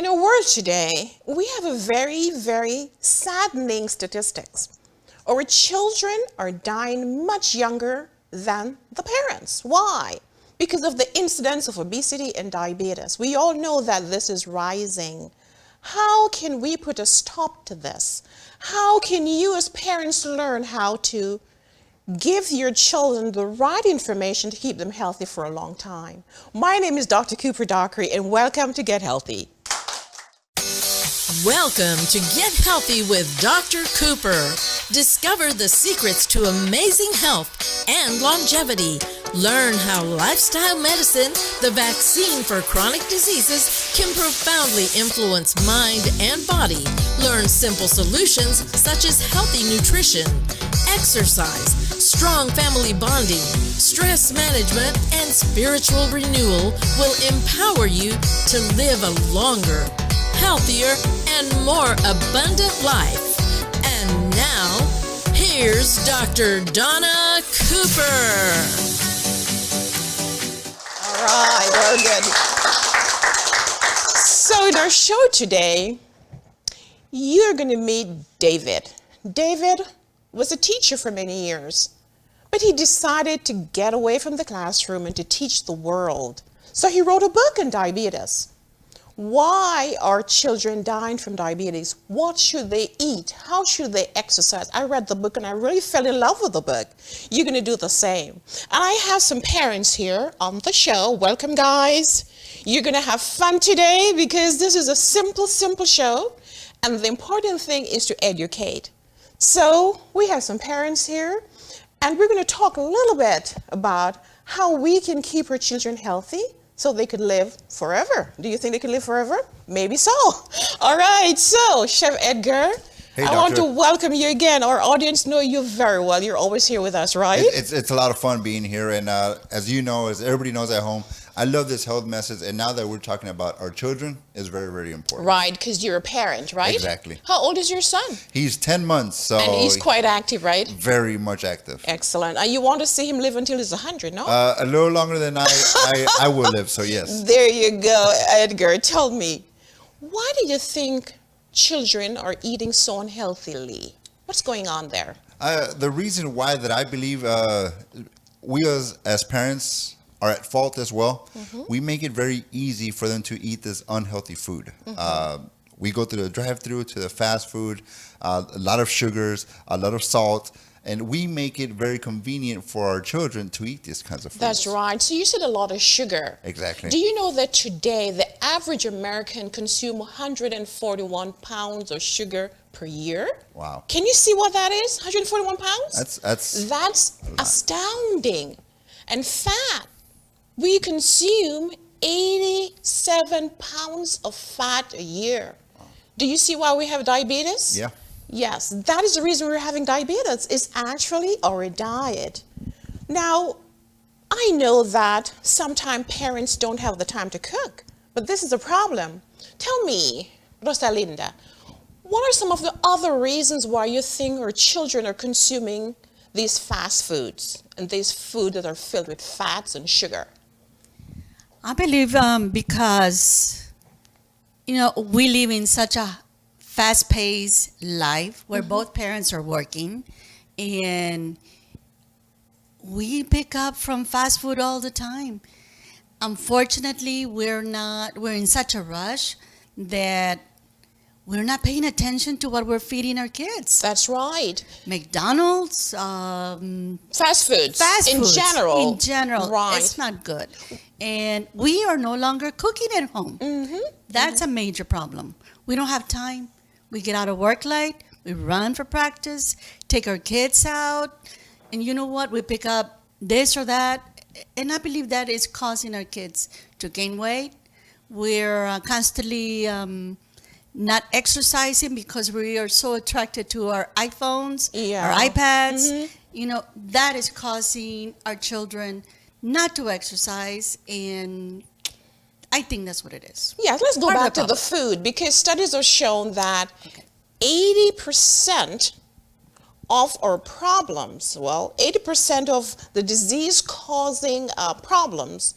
In our world today, we have a very, very saddening statistics. Our children are dying much younger than the parents. Why? Because of the incidence of obesity and diabetes. We all know that this is rising. How can we put a stop to this? How can you as parents learn how to give your children the right information to keep them healthy for a long time? My name is Dr. Cooper Dockery, and welcome to Get Healthy. Welcome to Get Healthy with Dr. Cooper. Discover the secrets to amazing health and longevity. Learn how lifestyle medicine, the vaccine for chronic diseases, can profoundly influence mind and body. Learn simple solutions such as healthy nutrition, exercise, strong family bonding, stress management, and spiritual renewal will empower you to live a longer, healthier, and more abundant life. And now, here's Dr. Donna Cooper. All right, very good. So in our show today, you're going to meet David. David was a teacher for many years, but he decided to get away from the classroom and to teach the world. So he wrote a book on diabetes. Why are children dying from diabetes? What should they eat? How should they exercise? I read the book and I really fell in love with the book. You're going to do the same. And I have some parents here on the show. Welcome, guys. You're going to have fun today because this is a simple show. And the important thing is to educate. So we have some parents here, and we're going to talk a little bit about how we can keep our children healthy so they could live forever. Do you think they could live forever? Maybe so. All right, so Chef Edgar, Hey, I want to welcome you again. Our audience know you very well. You're always here with us, right? It's a lot of fun being here, and as you know, as everybody knows at home, I love this health message, and now that we're talking about our children, is very, very important. Right, because you're a parent, right? Exactly. How old is your son? He's 10 months, so And he's quite active, right? very much active. Excellent. And you want to see him live until he's 100, no? A little longer than I will live, so yes. There you go, Edgar. Tell me, why do you think children are eating so unhealthily? What's going on there? The reason why that I believe we as parents are at fault as well. Mm-hmm. We make it very easy for them to eat this unhealthy food. Mm-hmm. We go through the drive-through to the fast food, a lot of sugars, a lot of salt, and we make it very convenient for our children to eat these kinds of foods. That's right. So you said a lot of sugar. Exactly. Do you know that today the average American consumes 141 pounds of sugar per year? Wow. Can you see what that is? 141 pounds? That's astounding. And fat. We consume 87 pounds of fat a year. Do you see why we have diabetes? Yeah. Yes, that is the reason we're having diabetes. It's actually our diet. Now, I know that sometimes parents don't have the time to cook, but this is a problem. Tell me, Rosalinda, what are some of the other reasons why you think our children are consuming these fast foods and these foods that are filled with fats and sugar? I believe because, we live in such a fast-paced life where both parents are working, and we pick up from fast food all the time. Unfortunately, we're in such a rush that we're not paying attention to what we're feeding our kids. That's right. McDonald's, fast foods. In general. Right. It's not good. And we are no longer cooking at home. Mm-hmm. That's a major problem. We don't have time. We get out of work late. We run for practice, take our kids out. And you know what? We pick up this or that. And I believe that is causing our kids to gain weight. We're constantly not exercising because we are so attracted to our iPhones, our iPads. Mm-hmm. That is causing our children not to exercise, and I think that's what it is. Yeah, let's go back to the food, because studies have shown that 80% of our problems, 80% of the disease-causing problems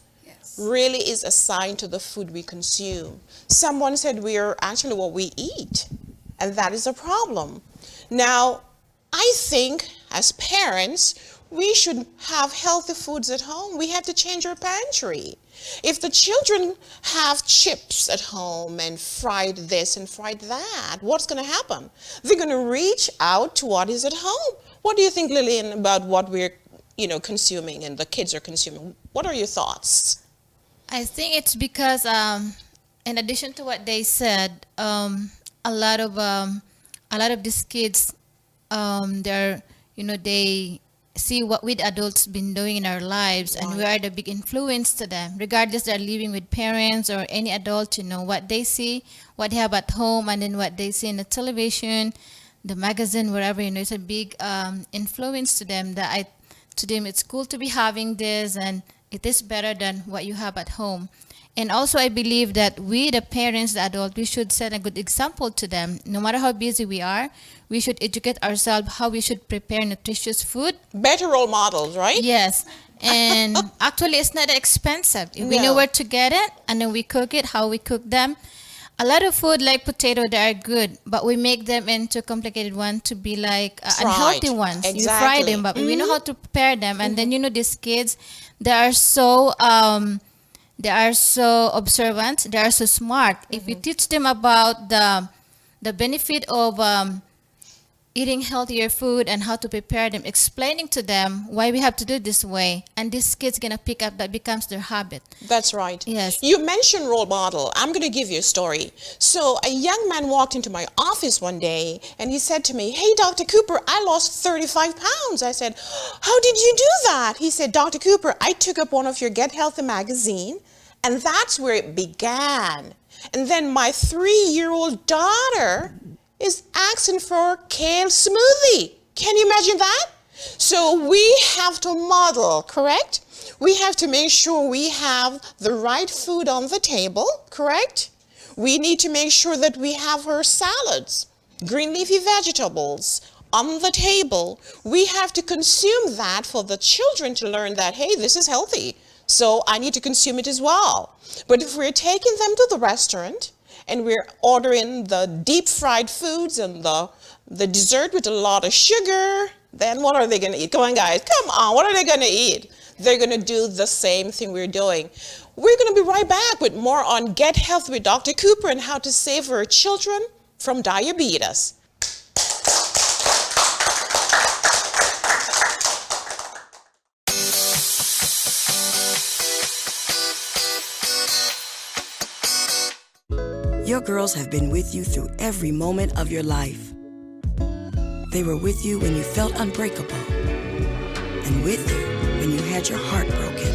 really is assigned to the food we consume. Someone said we are actually what we eat, and that is a problem. Now, I think as parents, we should have healthy foods at home. We have to change our pantry. If the children have chips at home and fried this and fried that, what's going to happen? They're going to reach out to what is at home. What do you think, Lillian, about what we're consuming and the kids are consuming? What are your thoughts? I think it's because, in addition to what they said, a lot of these kids, they see what we adults been doing in our lives, and we are the big influence to them, regardless they're living with parents or any adult. What they see, what they have at home, and then what they see in the television, the magazine, wherever. It's a big influence to them. To them, it's cool to be having this, and it is better than what you have at home. And also, I believe that we, the parents, the adult, we should set a good example to them. No matter how busy we are, we should educate ourselves how we should prepare nutritious food. Better role models, right? Yes. And actually, it's not expensive. If we know where to get it, and then we cook it, how we cook them. A lot of food like potato, they are good, but we make them into complicated ones to be like unhealthy ones. Exactly. You fry them, but we know how to prepare them. And then, these kids, they are so observant. They are so smart. If you teach them about the benefit of eating healthier food and how to prepare them, explaining to them why we have to do it this way, and these kids gonna pick up, that becomes their habit. That's right. Yes. You mentioned role model. I'm going to give you a story. So a young man walked into my office one day and he said to me, "Hey, Dr. Cooper, I lost 35 pounds. I said, "How did you do that?" He said, "Dr. Cooper, I took up one of your Get Healthy magazine, and that's where it began. And then my 3-year-old daughter is asking for kale smoothie." Can you imagine that? So we have to model, correct? We have to make sure we have the right food on the table, correct? We need to make sure that we have our salads, green leafy vegetables on the table. We have to consume that for the children to learn that, hey, this is healthy, so I need to consume it as well. But if we're taking them to the restaurant and we're ordering the deep fried foods and the dessert with a lot of sugar, then what are they going to eat? Come on, guys. Come on. What are they going to eat? They're going to do the same thing we're doing. We're going to be right back with more on Get Healthy with Dr. Cooper and how to save our children from diabetes. Your girls have been with you through every moment of your life. They were with you when you felt unbreakable, and with you when you had your heart broken.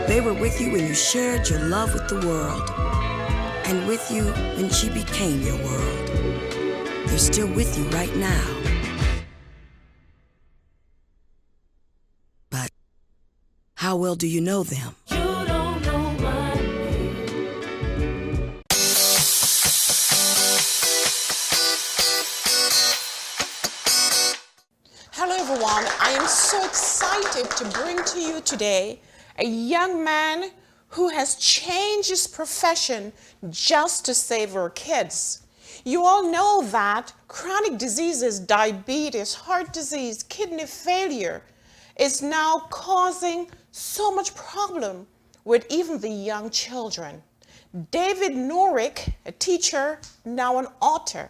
They were with you when you shared your love with the world, and with you when she became your world. They're still with you right now. But how well do you know them? Hello everyone, I am so excited to bring to you today a young man who has changed his profession just to save our kids. You all know that chronic diseases, diabetes, heart disease, kidney failure is now causing so much problem with even the young children. David Norick, a teacher, now an author,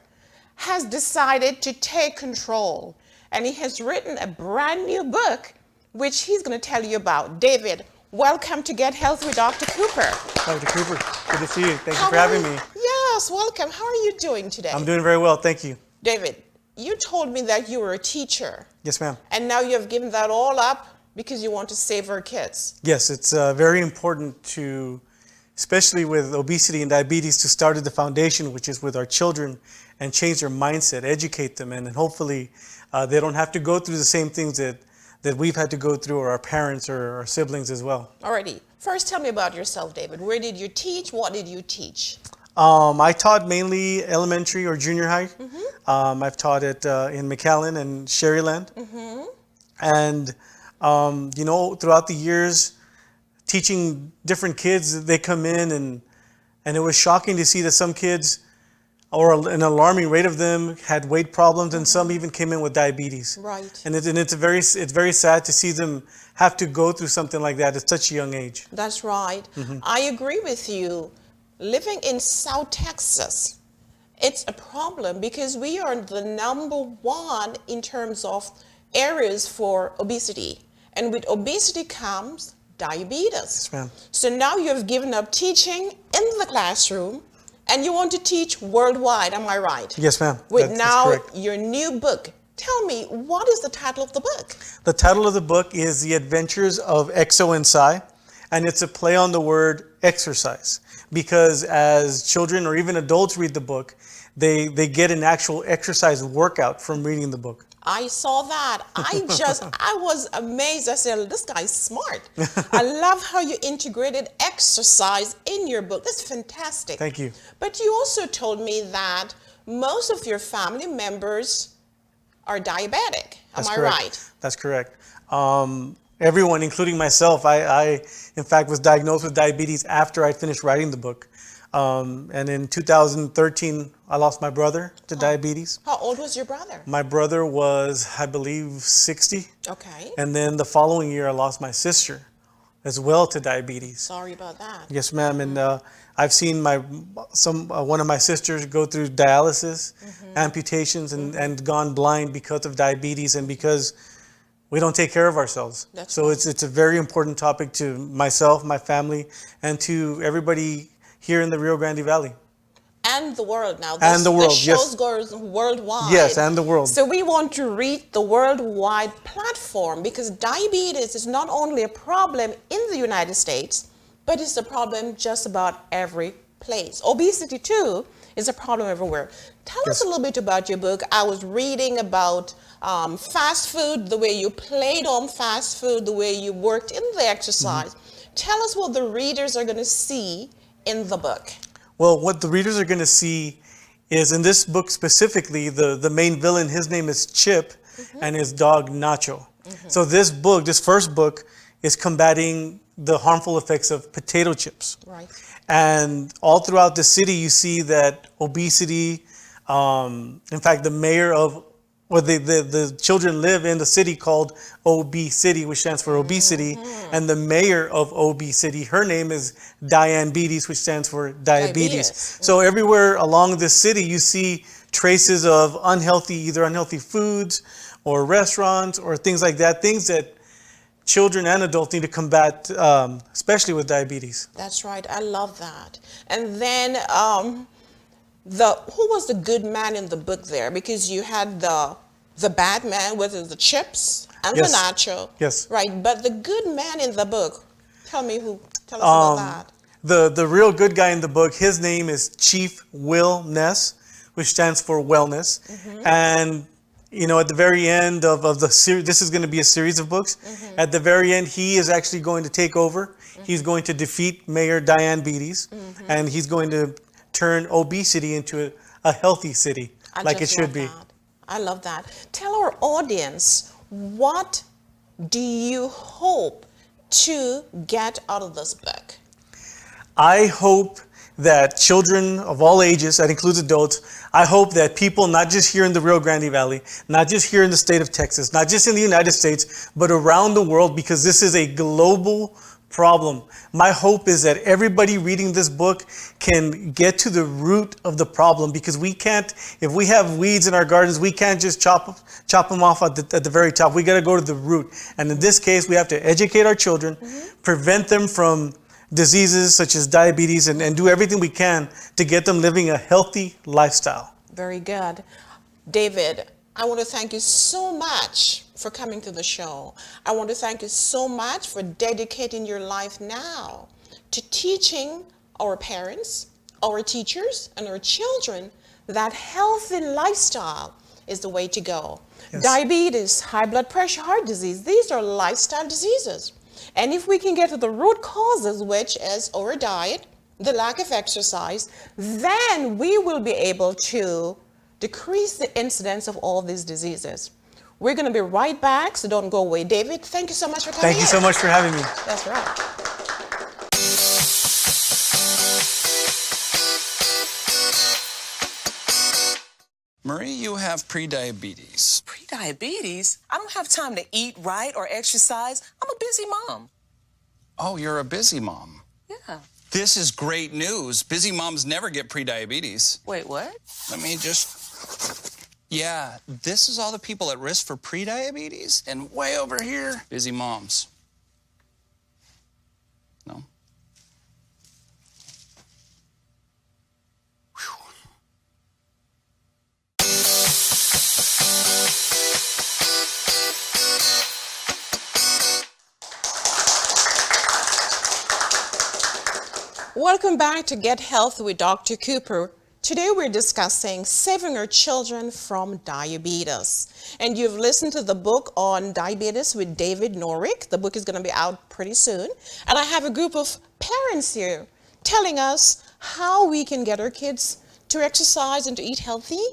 has decided to take control. And he has written a brand new book, which he's going to tell you about. David, welcome to Get Healthy with Dr. Cooper. Dr. Cooper, good to see you. Thank you for having me. Yes, welcome. How are you doing today? I'm doing very well, thank you. David, you told me that you were a teacher. Yes, ma'am. And now you have given that all up because you want to save our kids. Yes, it's very important to, especially with obesity and diabetes, to start at the foundation, which is with our children, and change their mindset, educate them, and hopefully they don't have to go through the same things that we've had to go through, or our parents or our siblings as well. Alrighty. First, tell me about yourself, David. Where did you teach? What did you teach? I taught mainly elementary or junior high. I've taught it in McAllen and Sherryland. And, throughout the years, teaching different kids. They come in, and it was shocking to see that some kids, or an alarming rate of them, had weight problems, and some even came in with diabetes. Right. And it's very sad to see them have to go through something like that at such a young age. That's right. I agree with you. Living in South Texas, it's a problem because we are the #1 in terms of areas for obesity. And with obesity comes diabetes. Yes, ma'am. So now you've given up teaching in the classroom and you want to teach worldwide, am I right? Yes, ma'am. With That's now correct. your new book. Tell me, what is the title of the book? The title of the book is The Adventures of Exo and Psi, and it's a play on the word exercise. Because as children or even adults read the book, they get an actual exercise workout from reading the book. I saw that. I was amazed. I said, this guy's smart. I love how you integrated exercise in your book. That's fantastic. Thank you. But you also told me that most of your family members are diabetic. Am I right? That's correct. Everyone, including myself, I in fact was diagnosed with diabetes after I finished writing the book. And in 2013, I lost my brother to diabetes. How old was your brother? My brother was, I believe, 60. Okay. And then the following year, I lost my sister as well to diabetes. Sorry about that. Yes, ma'am. And I've seen one of my sisters go through dialysis, amputations, and gone blind because of diabetes and because we don't take care of ourselves. That's so right. it's a very important topic to myself, my family, and to everybody here in the Rio Grande Valley. And the world now. And the world, The yes. shows goes worldwide. Yes, and the world. So we want to reach the worldwide platform because diabetes is not only a problem in the United States, but it's a problem just about every place. Obesity too is a problem everywhere. Tell us a little bit about your book. I was reading about fast food, the way you played on fast food, the way you worked in the exercise. Tell us what the readers are going to see in the book. Well, what the readers are going to see is in this book specifically, the main villain, his name is Chip, and his dog Nacho. So this first book, is combating the harmful effects of potato chips. Right. And all throughout the city, you see that obesity, in fact, the mayor of, or the children live in the city called OB City, which stands for obesity. And the mayor of OB City, her name is Diane Beatties, which stands for diabetes. So everywhere along the city, you see traces of either unhealthy foods or restaurants or things like that, things that children and adults need to combat, especially with diabetes. That's right. I love that. And then who was the good man in the book there? Because you had the bad man with the chips and Yes. the nacho. Yes. Right. But the good man in the book, tell us about that. The real good guy in the book, his name is Chief Will Ness, which stands for wellness. And, at the very end of the series, this is going to be a series of books. At the very end, he is actually going to take over. He's going to defeat Mayor Diane Beatties, and he's going to turn obesity into a healthy city, like it should be. I love that. Tell our audience, what do you hope to get out of this book? I hope that children of all ages, that includes adults, I hope that people, not just here in the Rio Grande Valley, not just here in the state of Texas, not just in the United States, but around the world, because this is a global problem. My hope is that everybody reading this book can get to the root of the problem, because we can't, if we have weeds in our gardens, we can't just chop them off at the very top. We got to go to the root. And in this case, we have to educate our children, prevent them from diseases such as diabetes, and do everything we can to get them living a healthy lifestyle. Very good. David, I want to thank you so much for coming to the show. I want to thank you so much for dedicating your life now to teaching our parents, our teachers, and our children that healthy lifestyle is the way to go. Yes. Diabetes, high blood pressure, heart disease, these are lifestyle diseases. And if we can get to the root causes, which is our diet, the lack of exercise, then we will be able to decrease the incidence of all these diseases. We're going to be right back, so don't go away. David, thank you so much for coming in. Thank you so much for having me. That's right. Marie, you have prediabetes. Prediabetes? I don't have time to eat right or exercise. I'm a busy mom. Oh, you're a busy mom. Yeah. This is great news. Busy moms never get prediabetes. Wait, what? Let me just... Yeah, this is all the people at risk for prediabetes. And way over here, busy moms. No? Welcome back to Get Healthy with Dr. Cooper. Today we're discussing saving our children from diabetes. And you've listened to the book on diabetes with David Norwick. The book is going to be out pretty soon. And I have a group of parents here telling us how we can get our kids to exercise and to eat healthy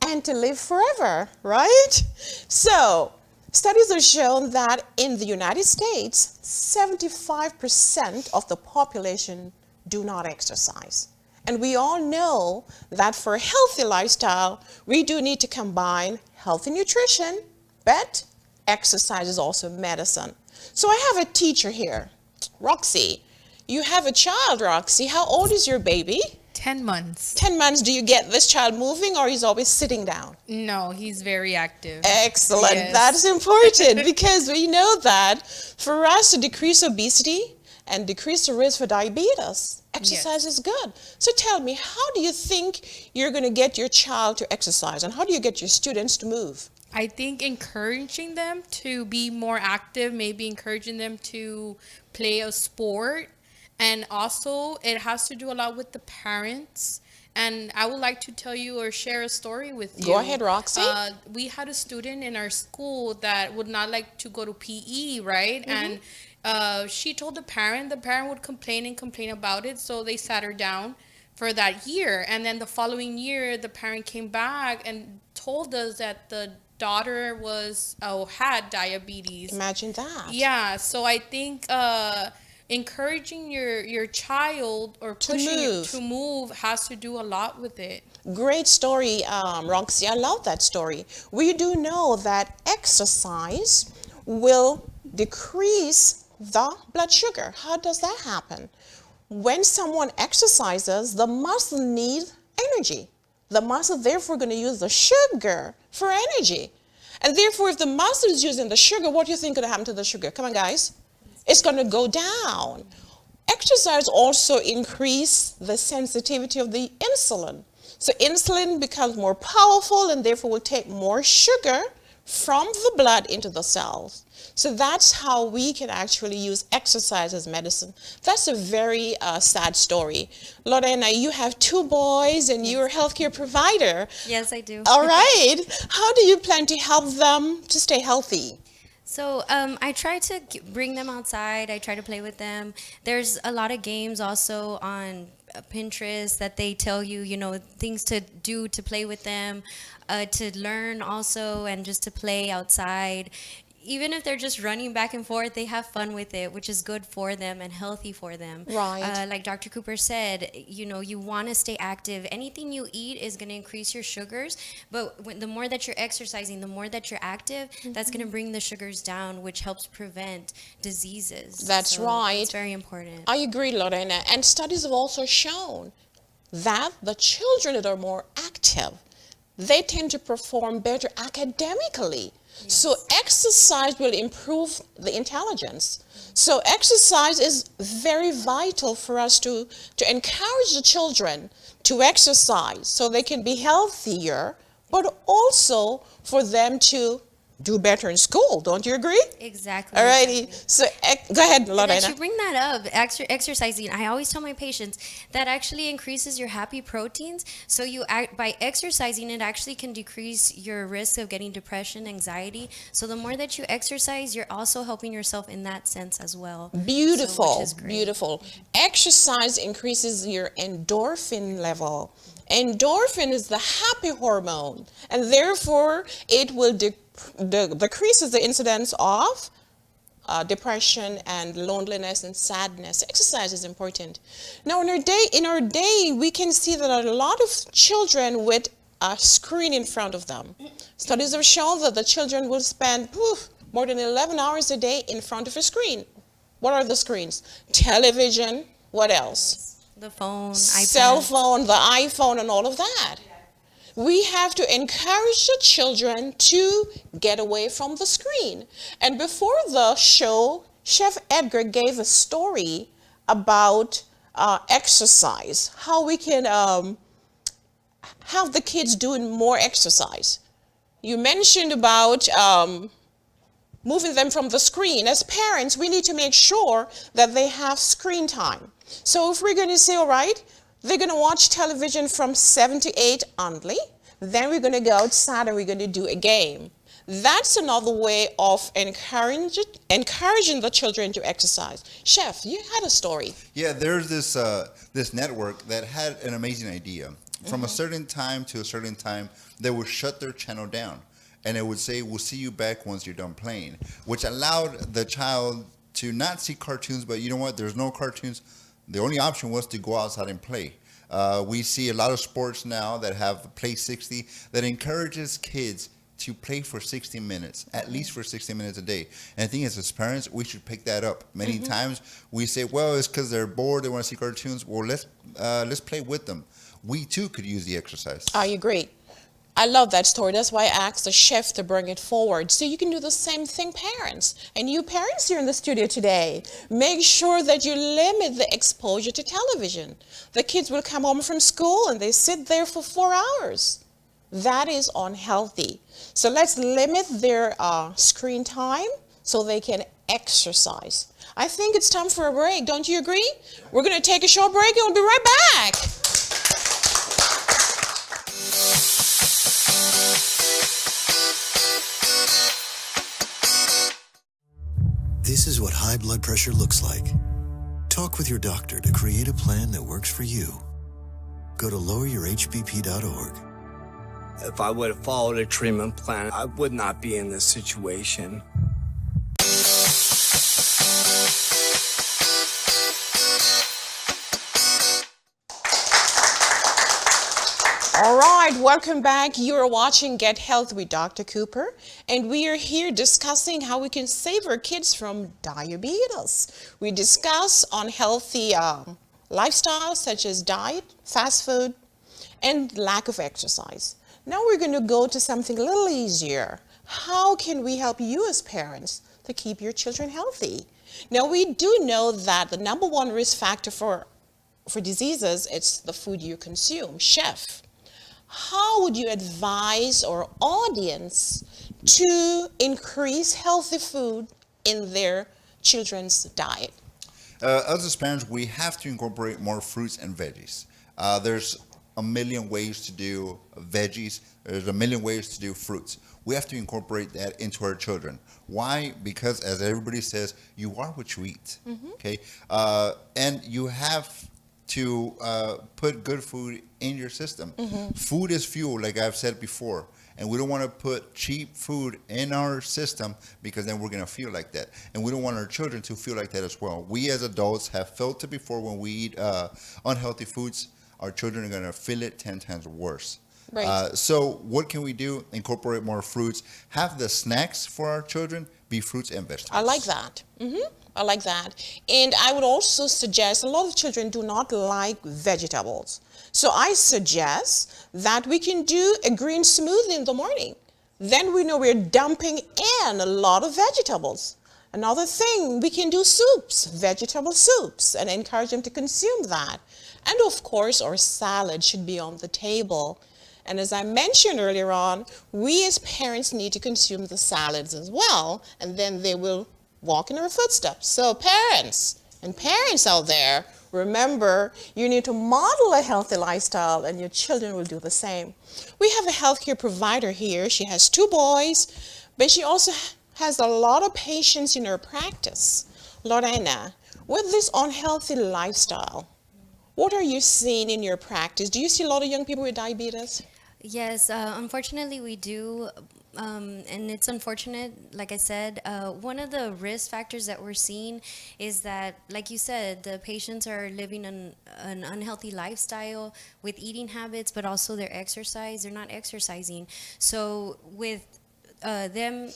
and to live forever, right? So, studies have shown that in the United States, 75% of the population do not exercise. And we all know that for a healthy lifestyle, we do need to combine healthy nutrition, but exercise is also medicine. So I have a teacher here, Roxy. You have a child, Roxy. How old is your baby? 10 months. 10 months. Do you get this child moving or he's always sitting down? No, he's very active. Excellent. Yes. That's important because we know that for us to decrease obesity and decrease the risk for diabetes, exercise is good. So tell me, how do you think you're going to get your child to exercise and how do you get your students to move? I think encouraging them to be more active, maybe encouraging them to play a sport. And also, it has to do a lot with the parents. And I would like to tell you or share a story with you. Go ahead, Roxy. We had a student in our school that would not like to go to PE, right? And she told the parent would complain about it. So they sat her down for that year. And then the following year, the parent came back and told us that the daughter had diabetes. Imagine that. Yeah. So I think encouraging your child or pushing you to move has to do a lot with it. Great story, Roxy. I love that story. We do know that exercise will decrease the blood sugar. How does that happen? When someone exercises, the muscle needs energy. The muscle therefore going to use the sugar for energy. And therefore, if the muscle is using the sugar, what do you think going to happen to the sugar? Come on, guys. It's going to go down. Exercise also increases the sensitivity of the insulin. So insulin becomes more powerful and therefore will take more sugar from the blood into the cells. So that's how we can actually use exercise as medicine. That's a very sad story. Lorena, you have 2 boys and you're a healthcare provider. Yes, I do. All right. How do you plan to help them to stay healthy? So I try to bring them outside. I try to play with them. There's a lot of games also on Pinterest that they tell you, things to do to play with them, to learn also, and just to play outside. Even if they're just running back and forth, they have fun with it, which is good for them and healthy for them. Right. Like Dr. Cooper said, you want to stay active. Anything you eat is going to increase your sugars, but the more that you're exercising, the more that you're active, that's going to bring the sugars down, which helps prevent diseases. That's right. It's very important. I agree, Lorena. And studies have also shown that the children that are more active, they tend to perform better academically. Yes. So exercise will improve the intelligence. So exercise is very vital for us to encourage the children to exercise so they can be healthier, but also for them to do better in school. Don't you agree? Exactly. All righty. So go ahead, Lorena. That you bring that up, exercising. I always tell my patients that actually increases your happy proteins. So by exercising, it actually can decrease your risk of getting depression, anxiety. So the more that you exercise, you're also helping yourself in that sense as well. Beautiful, which is great. Beautiful. Exercise increases your endorphin level. Endorphin is the happy hormone, and therefore it will decreases the incidence of depression and loneliness and sadness. Exercise is important. Now, in our day, we can see that a lot of children with a screen in front of them. Studies have shown that the children will spend more than 11 hours a day in front of a screen. What are the screens? Television, what else? The phone, Cell iPad. phone, the iPhone, and all of that. We have to encourage the children to get away from the screen. And before the show, Chef Edgar gave a story about exercise, how we can have the kids doing more exercise. You mentioned about moving them from the screen. As parents, we need to make sure that they have screen time. So if we're going to say, all right, they're going to watch television from 7 to 8 only, then we're going to go outside and we're going to do a game. That's another way of encouraging the children to exercise. Chef, you had a story. Yeah, there's this network that had an amazing idea. From a certain time to a certain time, they would shut their channel down. And it would say, we'll see you back once you're done playing, which allowed the child to not see cartoons, but you know what? There's no cartoons. The only option was to go outside and play. We see a lot of sports now that have Play 60 that encourages kids to play for 60 minutes, at least for 60 minutes a day. And I think as parents, we should pick that up. Many times we say, well, it's because they're bored, they want to see cartoons. Well, let's play with them. We too could use the exercise. I agree. I love that story. That's why I asked the chef to bring it forward. So you can do the same thing, parents. And you parents here in the studio today, make sure that you limit the exposure to television. The kids will come home from school and they sit there for 4 hours. That is unhealthy. So let's limit their screen time so they can exercise. I think it's time for a break. Don't you agree? We're going to take a short break and we'll be right back. This is what high blood pressure looks like. Talk with your doctor to create a plan that works for you. Go to loweryourhbp.org. If I would have followed a treatment plan, I would not be in this situation. All right, welcome back. You're watching Get Healthy with Dr. Cooper, and we are here discussing how we can save our kids from diabetes. We discuss unhealthy lifestyles such as diet, fast food, and lack of exercise. Now we're going to go to something a little easier. How can we help you as parents to keep your children healthy? Now we do know that the number one risk factor for diseases, it's the food you consume. Chef, how would you advise our audience to increase healthy food in their children's diet? Us as parents, we have to incorporate more fruits and veggies. There's a million ways to do veggies. There's a million ways to do fruits. We have to incorporate that into our children. Why? Because as everybody says, you are what you eat. Okay, and you have to put good food in your system. Food is fuel, like I've said before, and we don't want to put cheap food in our system because then we're going to feel like that. And we don't want our children to feel like that as well. We as adults have felt it before. When we eat unhealthy foods, our children are going to feel it 10 times worse. Right. So what can we do? Incorporate more fruits. Have the snacks for our children be fruits and vegetables. I like that. I like that. And I would also suggest, a lot of children do not like vegetables. So I suggest that we can do a green smoothie in the morning. Then we know we're dumping in a lot of vegetables. Another thing, we can do soups, vegetable soups, and encourage them to consume that. And of course, our salad should be on the table. And as I mentioned earlier on, we as parents need to consume the salads as well, and then they will walk in our footsteps. So parents out there, remember, you need to model a healthy lifestyle and your children will do the same. We have a healthcare provider here. She has 2 boys, but she also has a lot of patients in her practice. Lorena, with this unhealthy lifestyle, what are you seeing in your practice? Do you see a lot of young people with diabetes? Yes, unfortunately we do. and it's unfortunate. Like I said, one of the risk factors that we're seeing is that, like you said, the patients are living an unhealthy lifestyle with eating habits, but also their exercise. They're not exercising. So with them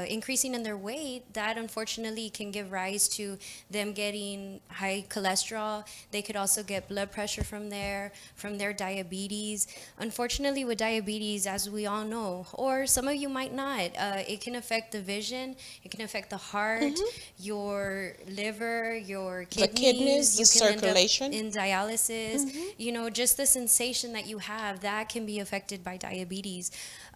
increasing in their weight, that unfortunately can give rise to them getting high cholesterol. They could also get blood pressure from their diabetes. Unfortunately, with diabetes, as we all know, or some of you might not, it can affect the vision, it can affect the heart, your liver, your kidneys, the kidneys, you the can circulation. end up in dialysis. You know, just the sensation that you have, that can be affected by diabetes.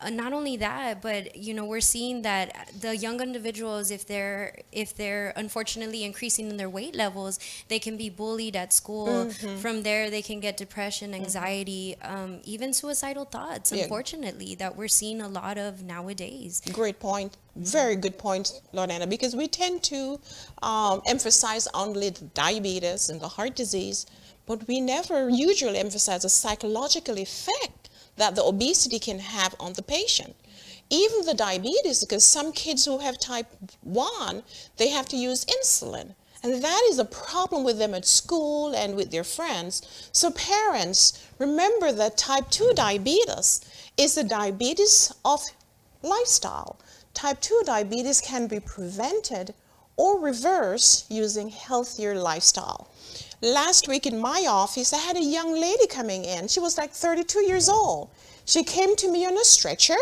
Not only that, but you know, we're seeing that the young individuals, if they're unfortunately increasing in their weight levels, they can be bullied at school. From there, they can get depression, anxiety, even suicidal thoughts. Unfortunately, that we're seeing a lot of nowadays. Great point. Very good point, Lorena, because we tend to emphasize only the diabetes and the heart disease, but we never usually emphasize the psychological effect that the obesity can have on the patient. Even the diabetes, because some kids who have type 1, they have to use insulin. And that is a problem with them at school and with their friends. So parents, remember that type 2 diabetes is a diabetes of lifestyle. Type 2 diabetes can be prevented or reversed using healthier lifestyle. Last week in my office, I had a young lady coming in. She was like 32 years old. She came to me on a stretcher.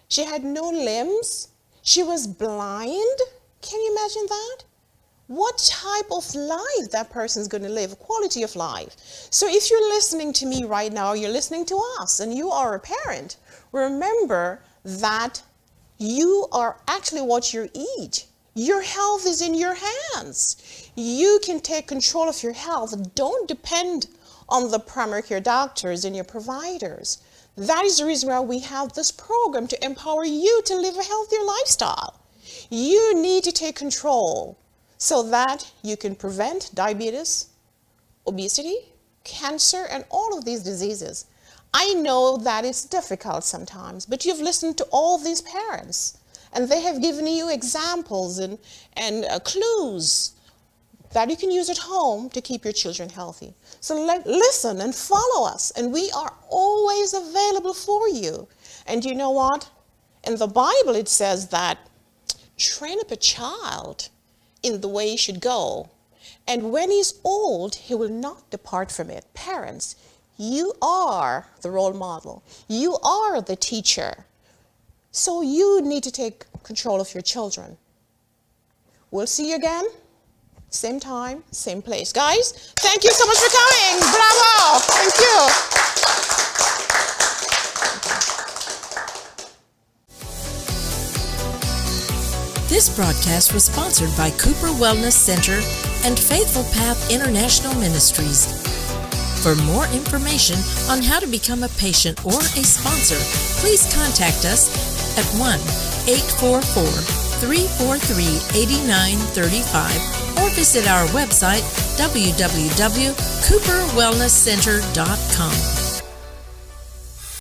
She had no limbs. She was blind. Can you imagine that? What type of life that person's going to live, quality of life. So if you're listening to me right now, you're listening to us, and you are a parent, remember that you are actually what you eat. Your health is in your hands. You can take control of your health. Don't depend on the primary care doctors and your providers. That is the reason why we have this program, to empower you to live a healthier lifestyle. You need to take control so that you can prevent diabetes, obesity, cancer, and all of these diseases. I know that it's difficult sometimes, but you've listened to all these parents, and they have given you examples and clues that you can use at home to keep your children healthy. So listen and follow us, and we are always available for you. And you know what? In the Bible it says that train up a child in the way he should go, and when he's old, he will not depart from it. Parents, you are the role model. You are the teacher. So you need to take control of your children. We'll see you again, same time, same place. Guys, thank you so much for coming. Bravo. Thank you. This broadcast was sponsored by Cooper Wellness Center and Faithful Path International Ministries. For more information on how to become a patient or a sponsor, please contact us at 1-844-343-8935 or visit our website www.cooperwellnesscenter.com.